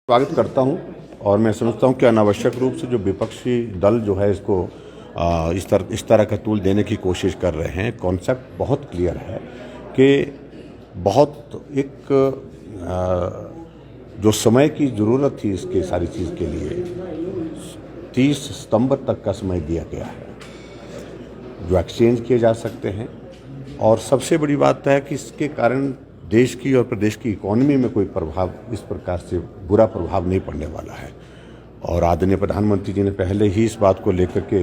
स्वागत करता हूं और मैं समझता हूं कि अनावश्यक रूप से जो विपक्षी दल जो है इसको इस तरह का टूल देने की कोशिश कर रहे हैं। कॉन्सेप्ट बहुत क्लियर है कि बहुत एक जो समय की ज़रूरत थी इसके सारी चीज़ के लिए 30 सितंबर तक का समय दिया गया है जो एक्सचेंज किए जा सकते हैं। और सबसे बड़ी बात है कि इसके कारण देश की और प्रदेश की इकोनॉमी में कोई प्रभाव इस प्रकार से बुरा प्रभाव नहीं पड़ने वाला है। और आदरणीय प्रधानमंत्री जी ने पहले ही इस बात को लेकर के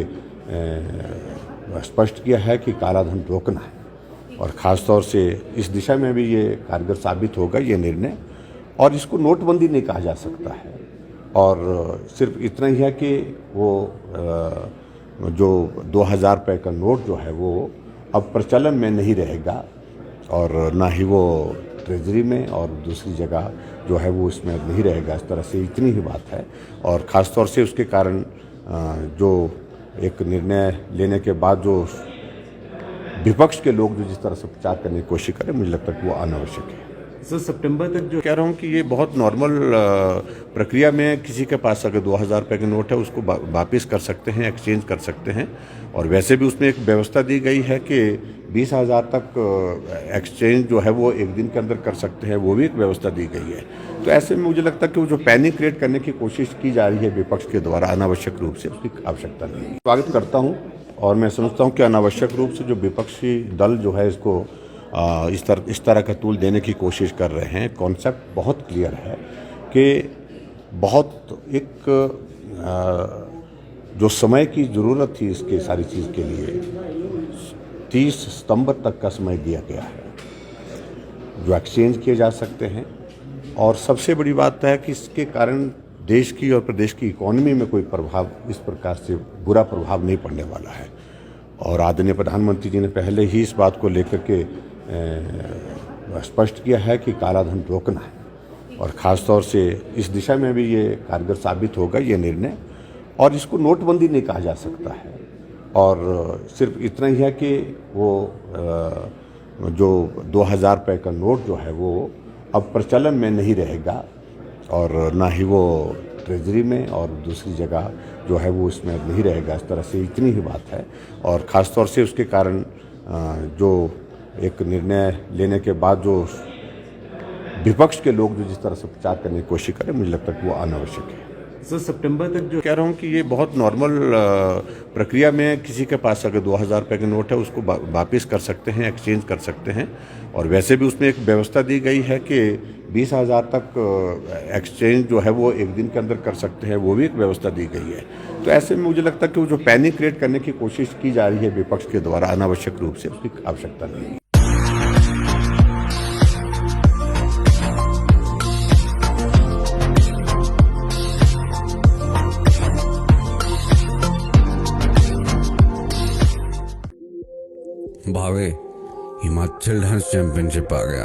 स्पष्ट किया है कि काला धन रोकना है और ख़ास तौर से इस दिशा में भी ये कारगर साबित होगा ये निर्णय। और इसको नोटबंदी नहीं कहा जा सकता है और सिर्फ इतना ही है कि वो जो 2000 रुपये का नोट जो है वो अब प्रचलन में नहीं रहेगा और ना ही वो ट्रेजरी में और दूसरी जगह जो है वो इसमें नहीं रहेगा। इस तरह से इतनी ही बात है। और ख़ास तौर से उसके कारण जो एक निर्णय लेने के बाद जो विपक्ष के लोग जो जिस तरह से प्रचार करने की कोशिश करें, मुझे लगता है कि वो अनावश्यक है। सर सितंबर तक जो कह रहा हूँ कि ये बहुत नॉर्मल प्रक्रिया में किसी के पास अगर 2000 रुपये का नोट है उसको वापस कर सकते हैं, एक्सचेंज कर सकते हैं। और वैसे भी उसमें एक व्यवस्था दी गई है कि 20,000 तक एक्सचेंज जो है वो एक दिन के अंदर कर सकते हैं, वो भी एक व्यवस्था दी गई है। तो ऐसे में मुझे लगता है कि वो जो पैनिक क्रिएट करने की कोशिश की जा रही है विपक्ष के द्वारा अनावश्यक रूप से, उसकी आवश्यकता नहीं है। स्वागत करता हूँ और मैं समझता हूँ कि अनावश्यक रूप से जो विपक्षी दल जो है इसको इस तरह का टूल देने की कोशिश कर रहे हैं। कॉन्सेप्ट बहुत क्लियर है कि बहुत एक जो समय की ज़रूरत थी इसके सारी चीज़ के लिए 30 सितंबर तक का समय दिया गया है जो एक्सचेंज किए जा सकते हैं। और सबसे बड़ी बात है कि इसके कारण देश की और प्रदेश की इकोनॉमी में कोई प्रभाव इस प्रकार से बुरा प्रभाव नहीं पड़ने वाला है। और आदरणीय प्रधानमंत्री जी ने पहले ही इस बात को लेकर के स्पष्ट किया है कि काला धन रोकना है और ख़ास तौर से इस दिशा में भी ये कारगर साबित होगा ये निर्णय। और इसको नोटबंदी नहीं कहा जा सकता है और सिर्फ इतना ही है कि वो जो 2000 रुपये का नोट जो है वो अब प्रचलन में नहीं रहेगा और ना ही वो ट्रेजरी में और दूसरी जगह जो है वो इसमें नहीं रहेगा। इस तरह से इतनी ही बात है। और ख़ास तौर से उसके कारण जो एक निर्णय लेने के बाद जो विपक्ष के लोग जो जिस तरह से प्रचार करने की कोशिश करें, मुझे लगता है कि वो अनावश्यक है। सर सितंबर तक जो कह रहा हूँ कि ये बहुत नॉर्मल प्रक्रिया में किसी के पास अगर 2000 रुपये का नोट है उसको वापस कर सकते हैं, एक्सचेंज कर सकते हैं। और वैसे भी उसमें एक व्यवस्था दी गई है कि 20,000 तक एक्सचेंज जो है वो एक दिन के अंदर कर सकते हैं, वो भी एक व्यवस्था दी गई है। तो ऐसे में मुझे लगता है कि वो जो पैनिक क्रिएट करने की कोशिश की जा रही है विपक्ष के द्वारा अनावश्यक रूप से, उसकी आवश्यकता नहीं है। भावे हिमाचल डांस चैंपियनशिप आ गया।